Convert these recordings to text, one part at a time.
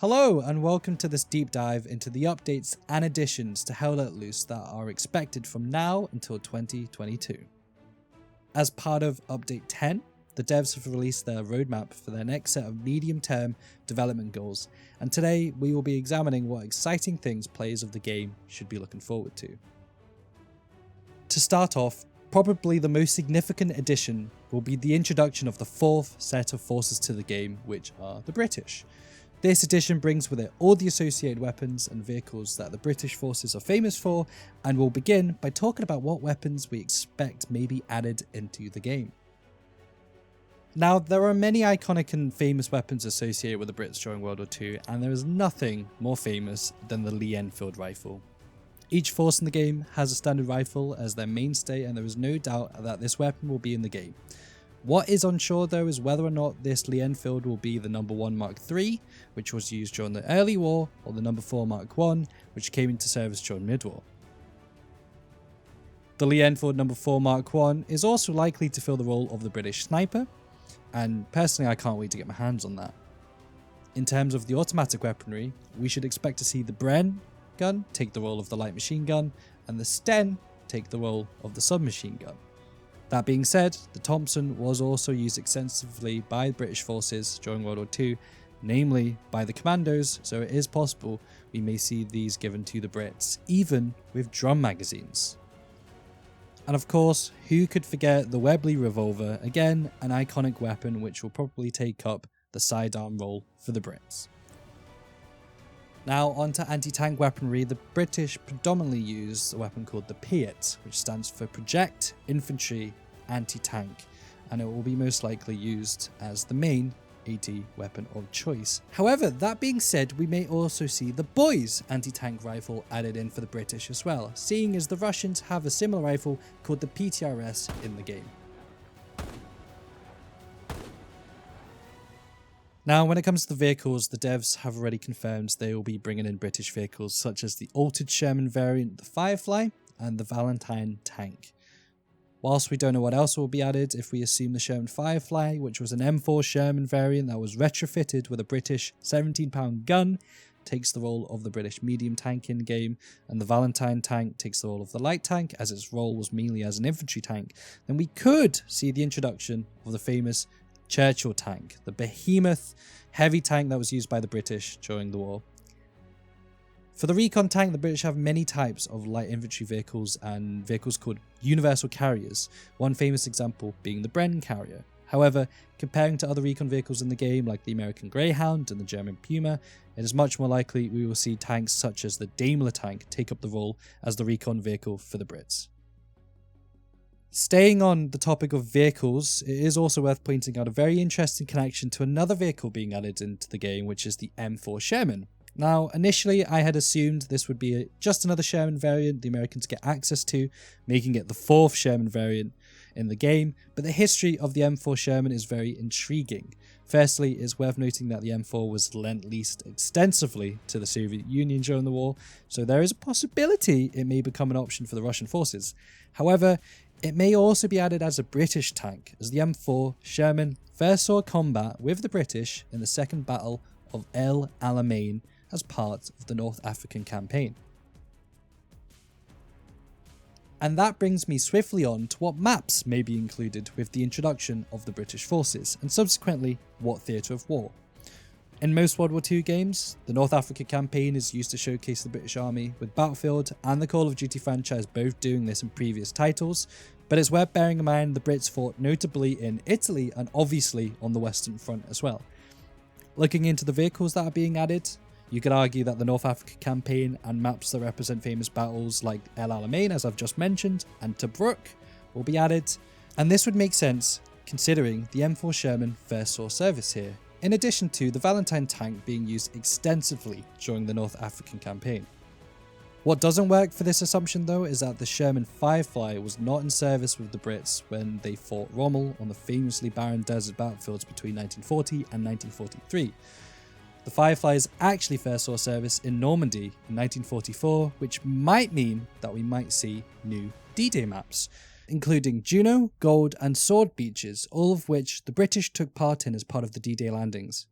Hello and welcome to this deep dive into the updates and additions to Hell Let Loose that are expected from now until 2022. As part of Update 10, the devs have released their roadmap for their next set of medium-term development goals, and today we will be examining what exciting things players of the game should be looking forward to. To start off, probably the most significant addition will be the introduction of the fourth set of forces to the game, which are the British. This edition brings with it all the associated weapons and vehicles that the British forces are famous for, and we'll begin by talking about what weapons we expect may be added into the game. Now, there are many iconic and famous weapons associated with the Brits during World War II, and there is nothing more famous than the Lee Enfield rifle. Each force in the game has a standard rifle as their mainstay, and there is no doubt that this weapon will be in the game. What is unsure though is whether or not this Lee Enfield will be the No. 1 Mark III, which was used during the early war, or the No. 4 Mark I, which came into service during mid-war. The Lee Enfield No. 4 Mark I is also likely to fill the role of the British sniper, and personally I can't wait to get my hands on that. In terms of the automatic weaponry, we should expect to see the Bren gun take the role of the light machine gun, and the Sten take the role of the submachine gun. That being said, the Thompson was also used extensively by British forces during World War II, namely by the commandos, so it is possible we may see these given to the Brits, even with drum magazines. And of course, who could forget the Webley revolver, again an iconic weapon which will probably take up the sidearm role for the Brits. Now onto anti-tank weaponry. The British predominantly use a weapon called the PIAT, which stands for Project Infantry Anti-Tank, and it will be most likely used as the main AT weapon of choice. However, that being said, we may also see the Boys anti-tank rifle added in for the British as well, seeing as the Russians have a similar rifle called the PTRS in the game. Now, when it comes to the vehicles, the devs have already confirmed they will be bringing in British vehicles such as the altered Sherman variant, the Firefly, and the Valentine tank. Whilst we don't know what else will be added, if we assume the Sherman Firefly, which was an M4 Sherman variant that was retrofitted with a British 17-pound gun, takes the role of the British medium tank in game, and the Valentine tank takes the role of the light tank as its role was mainly as an infantry tank, then we could see the introduction of the famous Churchill tank, the behemoth heavy tank that was used by the British during the war. For the recon tank, the British have many types of light infantry vehicles and vehicles called universal carriers, one famous example being the Bren carrier. However, comparing to other recon vehicles in the game like the American Greyhound and the German Puma, it is much more likely we will see tanks such as the Daimler tank take up the role as the recon vehicle for the Brits. Staying on the topic of vehicles, it is also worth pointing out a very interesting connection to another vehicle being added into the game, which is the M4 Sherman. Now, initially I had assumed this would be just another Sherman variant the Americans get access to, making it the fourth Sherman variant in the game, but the history of the M4 Sherman is very intriguing. Firstly, it's worth noting that the M4 was lent-leased extensively to the Soviet Union during the war, so there is a possibility it may become an option for the Russian forces. However, it may also be added as a British tank, as the M4 Sherman first saw combat with the British in the Second Battle of El Alamein as part of the North African campaign. And that brings me swiftly on to what maps may be included with the introduction of the British forces, and subsequently what theatre of war. In most World War II games, the North Africa campaign is used to showcase the British Army, with Battlefield and the Call of Duty franchise both doing this in previous titles, but it's worth bearing in mind the Brits fought notably in Italy and obviously on the Western Front as well. Looking into the vehicles that are being added, you could argue that the North Africa campaign and maps that represent famous battles like El Alamein, as I've just mentioned, and Tobruk will be added, and this would make sense considering the M4 Sherman first saw service here, in addition to the Valentine tank being used extensively during the North African campaign. What doesn't work for this assumption though is that the Sherman Firefly was not in service with the Brits when they fought Rommel on the famously barren desert battlefields between 1940 and 1943. The Fireflies actually first saw service in Normandy in 1944, which might mean that we might see new D-Day maps, including Juno, Gold and Sword beaches, all of which the British took part in as part of the D-Day landings.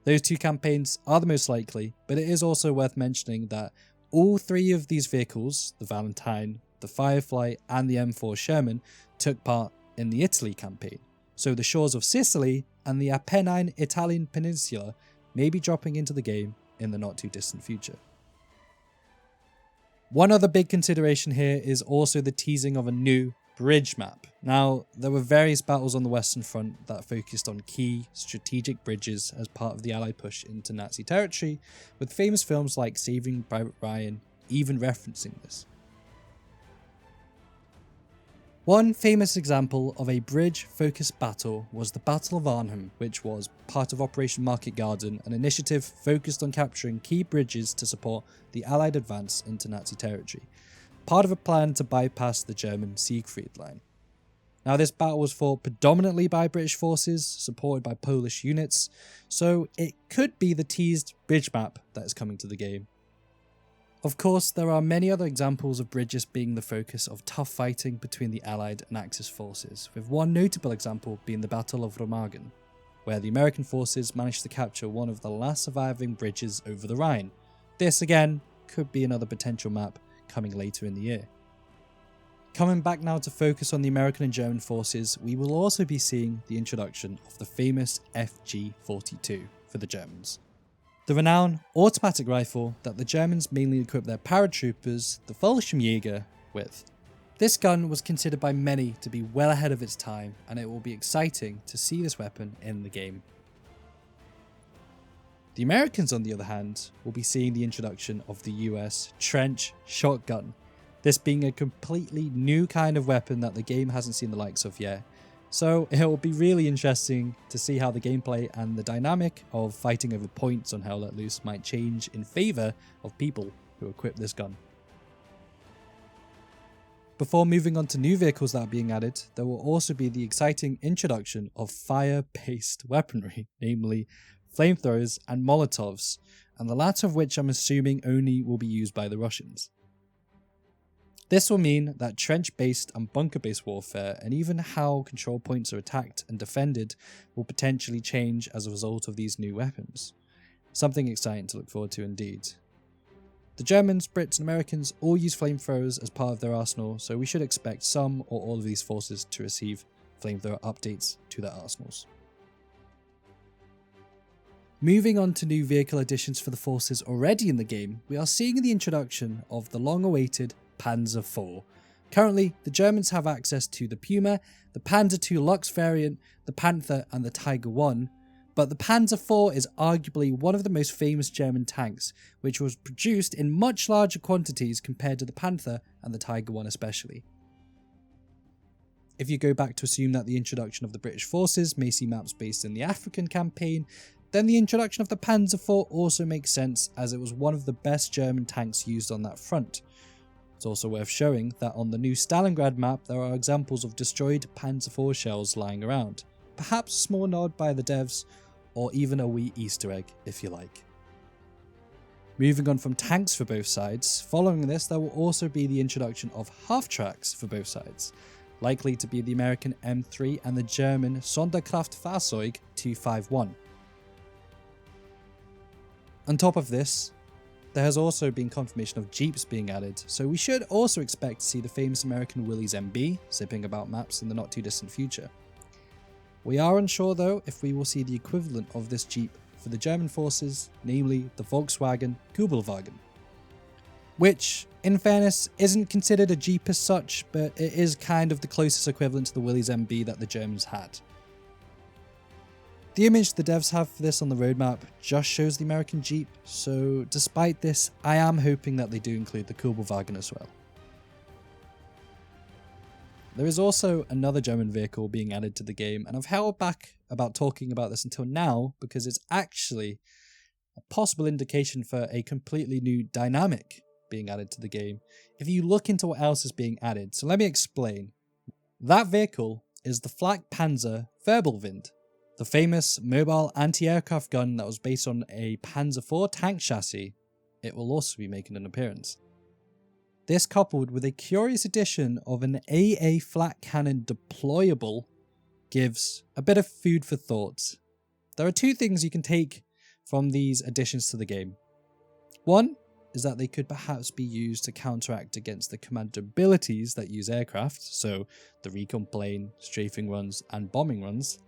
Those two campaigns are the most likely, but it is also worth mentioning that all three of these vehicles, the Valentine, the Firefly and the M4 Sherman, took part in the Italy campaign, so the shores of Sicily and the Apennine Italian peninsula may be dropping into the game in the not too distant future. One other big consideration here is also the teasing of a new bridge map. Now, there were various battles on the Western Front that focused on key strategic bridges as part of the Allied push into Nazi territory, with famous films like Saving Private Ryan even referencing this. One famous example of a bridge-focused battle was the Battle of Arnhem, which was part of Operation Market Garden, an initiative focused on capturing key bridges to support the Allied advance into Nazi territory, part of a plan to bypass the German Siegfried Line. Now, this battle was fought predominantly by British forces, supported by Polish units, so it could be the teased bridge map that is coming to the game. Of course, there are many other examples of bridges being the focus of tough fighting between the Allied and Axis forces, with one notable example being the Battle of Remagen, where the American forces managed to capture one of the last surviving bridges over the Rhine. This again could be another potential map coming later in the year. Coming back now to focus on the American and German forces, we will also be seeing the introduction of the famous FG-42 for the Germans. The renowned automatic rifle that the Germans mainly equipped their paratroopers, the Fallschirmjäger, with. This gun was considered by many to be well ahead of its time, and it will be exciting to see this weapon in the game. The Americans, on the other hand, will be seeing the introduction of the US trench shotgun, this being a completely new kind of weapon that the game hasn't seen the likes of yet. So it will be really interesting to see how the gameplay and the dynamic of fighting over points on Hell Let Loose might change in favour of people who equip this gun. Before moving on to new vehicles that are being added, there will also be the exciting introduction of fire-based weaponry, namely flamethrowers and Molotovs, and the latter of which I'm assuming only will be used by the Russians. This will mean that trench-based and bunker-based warfare, and even how control points are attacked and defended, will potentially change as a result of these new weapons. Something exciting to look forward to indeed. The Germans, Brits and Americans all use flamethrowers as part of their arsenal, so we should expect some or all of these forces to receive flamethrower updates to their arsenals. Moving on to new vehicle additions for the forces already in the game, we are seeing the introduction of the long-awaited Panzer IV. Currently, the Germans have access to the Puma, the Panzer II Lux variant, the Panther and the Tiger I, but the Panzer IV is arguably one of the most famous German tanks, which was produced in much larger quantities compared to the Panther and the Tiger I especially. If you go back to assume that the introduction of the British forces may see maps based in the African campaign, then the introduction of the Panzer IV also makes sense, as it was one of the best German tanks used on that front. It's also worth showing that on the new Stalingrad map there are examples of destroyed Panzer IV shells lying around, perhaps a small nod by the devs, or even a wee Easter egg if you like. Moving on from tanks for both sides, following this there will also be the introduction of half-tracks for both sides, likely to be the American M3 and the German Sonderkraftfahrzeug 251. On top of this, there has also been confirmation of Jeeps being added, so we should also expect to see the famous American Willys MB zipping about maps in the not too distant future. We are unsure though if we will see the equivalent of this Jeep for the German forces, namely the Volkswagen Kübelwagen, which, in fairness, isn't considered a Jeep as such, but it is kind of the closest equivalent to the Willys MB that the Germans had. The image the devs have for this on the roadmap just shows the American Jeep, so despite this, I am hoping that they do include the Kübelwagen as well. There is also another German vehicle being added to the game, and I've held back about talking about this until now because it's actually a possible indication for a completely new dynamic being added to the game if you look into what else is being added. So let me explain. That vehicle is the FLAKPANZER WIRBELWInd, the famous mobile anti-aircraft gun that was based on a Panzer IV tank chassis. It will also be making an appearance. This, coupled with a curious addition of an AA flat cannon deployable, gives a bit of food for thought. There are two things you can take from these additions to the game. One is that they could perhaps be used to counteract against the commander abilities that use aircraft, so the recon plane, strafing runs, and bombing runs,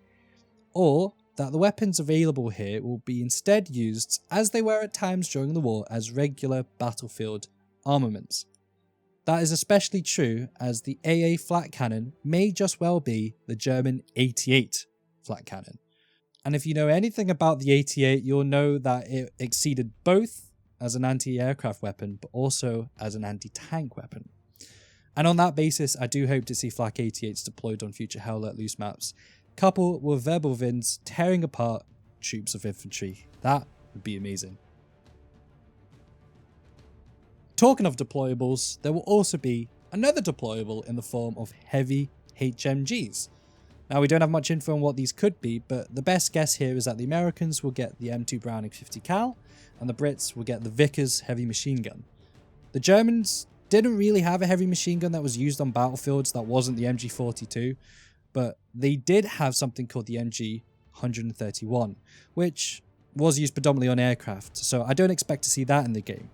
or that the weapons available here will be instead used, as they were at times during the war, as regular battlefield armaments. That is especially true as the AA flak cannon may just well be the German 88 flak cannon. And if you know anything about the 88, you'll know that it exceeded both as an anti-aircraft weapon, but also as an anti-tank weapon. And on that basis, I do hope to see Flak 88s deployed on future Hell Let Loose maps, coupled with WIRBELWINDs tearing apart troops of infantry. That would be amazing. Talking of deployables, there will also be another deployable in the form of heavy HMGs. Now, we don't have much info on what these could be, but the best guess here is that the Americans will get the M2 Browning 50 cal, and the Brits will get the Vickers heavy machine gun. The Germans didn't really have a heavy machine gun that was used on battlefields that wasn't the MG42, but they did have something called the MG 131, which was used predominantly on aircraft, so I don't expect to see that in the game.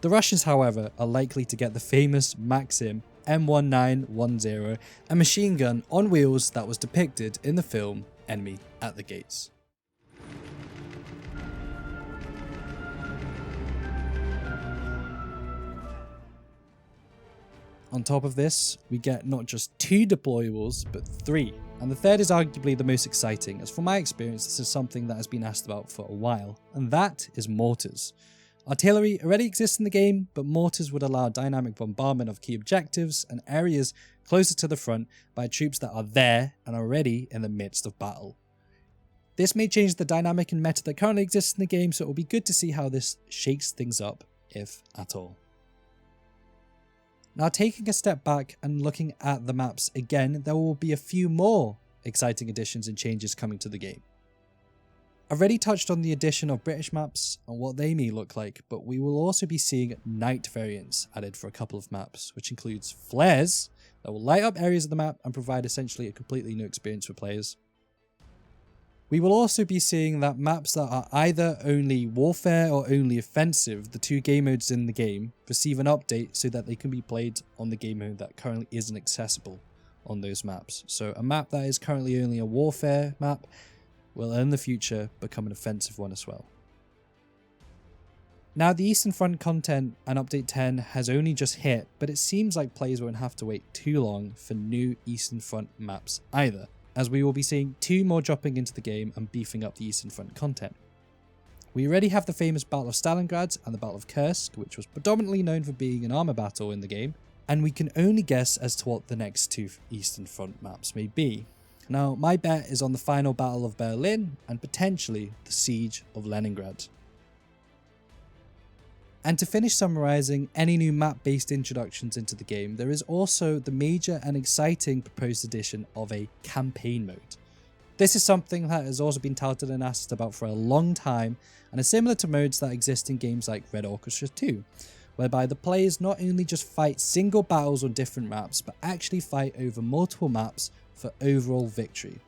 The Russians, however, are likely to get the famous Maxim M1910, a machine gun on wheels that was depicted in the film Enemy at the Gates. On top of this, we get not just 2 deployables, but 3. And the third is arguably the most exciting, as from my experience this is something that has been asked about for a while, and that is mortars. Artillery already exists in the game, but mortars would allow dynamic bombardment of key objectives and areas closer to the front by troops that are there and already in the midst of battle. This may change the dynamic and meta that currently exists in the game, so it will be good to see how this shakes things up, if at all. Now, taking a step back and looking at the maps again, there will be a few more exciting additions and changes coming to the game. I've already touched on the addition of British maps and what they may look like, but we will also be seeing night variants added for a couple of maps, which includes flares that will light up areas of the map and provide essentially a completely new experience for players. We will also be seeing that maps that are either only warfare or only offensive, the 2 game modes in the game, receive an update so that they can be played on the game mode that currently isn't accessible on those maps. So a map that is currently only a warfare map will in the future become an offensive one as well. Now, the Eastern Front content and Update 10 has only just hit, but it seems like players won't have to wait too long for new Eastern Front maps either, as we will be seeing 2 more dropping into the game and beefing up the Eastern Front content. We already have the famous Battle of Stalingrad and the Battle of Kursk, which was predominantly known for being an armor battle in the game, and we can only guess as to what the next 2 Eastern Front maps may be. Now, my bet is on the final Battle of Berlin and potentially the Siege of Leningrad. And to finish summarising any new map-based introductions into the game, there is also the major and exciting proposed addition of a campaign mode. This is something that has also been touted and asked about for a long time, and is similar to modes that exist in games like Red Orchestra 2, whereby the players not only just fight single battles on different maps, but actually fight over multiple maps for overall victory,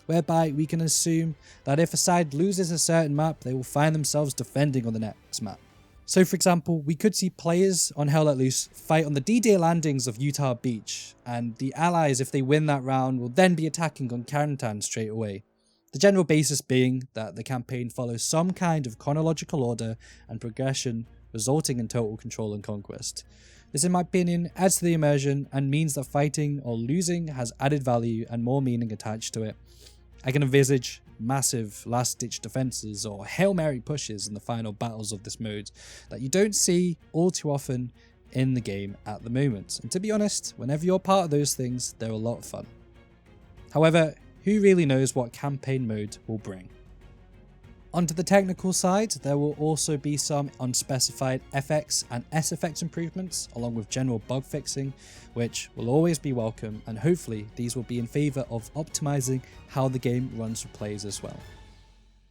whereby we can assume that if a side loses a certain map, they will find themselves defending on the next map. So for example, we could see players on Hell Let Loose fight on the D-Day landings of Utah Beach, and the allies, if they win that round, will then be attacking on Carentan straight away. The general basis being that the campaign follows some kind of chronological order and progression, resulting in total control and conquest. This, in my opinion, adds to the immersion and means that fighting or losing has added value and more meaning attached to it. I can envisage massive last-ditch defenses or Hail Mary pushes in the final battles of this mode that you don't see all too often in the game at the moment. And to be honest, whenever you're part of those things, they're a lot of fun. However, who really knows what campaign mode will bring? Onto the technical side, there will also be some unspecified FX and SFX improvements, along with general bug fixing, which will always be welcome, and hopefully these will be in favour of optimising how the game runs for players as well.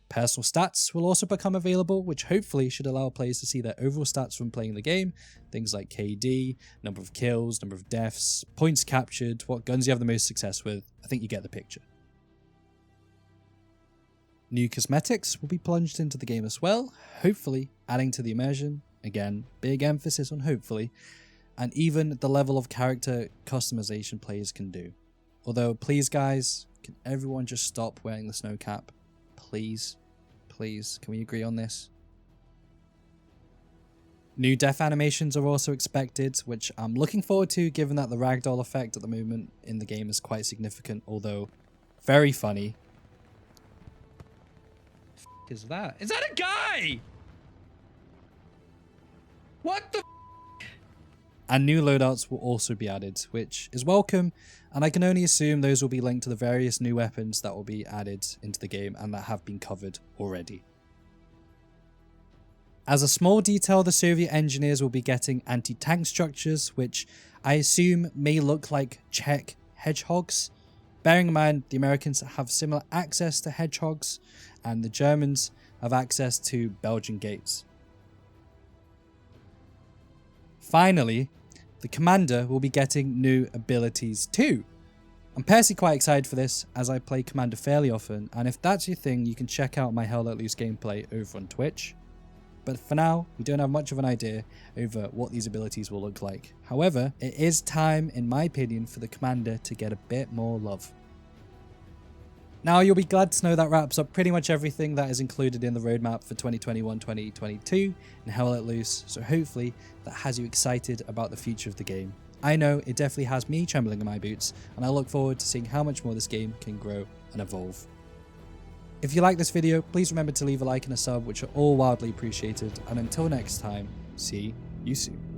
Personal stats will also become available, which hopefully should allow players to see their overall stats from playing the game, things like KD, number of kills, number of deaths, points captured, what guns you have the most success with. I think you get the picture. New cosmetics will be plunged into the game as well, hopefully adding to the immersion. Again, big emphasis on hopefully, and even the level of character customization players can do. Although, please guys, can everyone just stop wearing the snow cap? Please, please, can we agree on this? New death animations are also expected, which I'm looking forward to given that the ragdoll effect at the moment in the game is quite significant, although very funny. Is that? Is that a guy? What the f? And new loadouts will also be added, which is welcome, and I can only assume those will be linked to the various new weapons that will be added into the game and that have been covered already. As a small detail, the Soviet engineers will be getting anti-tank structures, which I assume may look like Czech hedgehogs. Bearing in mind, the Americans have similar access to hedgehogs, and the Germans have access to Belgian gates. Finally, the commander will be getting new abilities too. I'm personally quite excited for this, as I play commander fairly often, and if that's your thing, you can check out my Hell Let Loose gameplay over on Twitch. But for now, we don't have much of an idea over what these abilities will look like. However, it is time, in my opinion, for the commander to get a bit more love. Now, you'll be glad to know that wraps up pretty much everything that is included in the roadmap for 2021-2022 in Hell Let Loose, so hopefully that has you excited about the future of the game. I know it definitely has me trembling in my boots, and I look forward to seeing how much more this game can grow and evolve. If you like this video, please remember to leave a like and a sub, which are all wildly appreciated, and until next time, see you soon.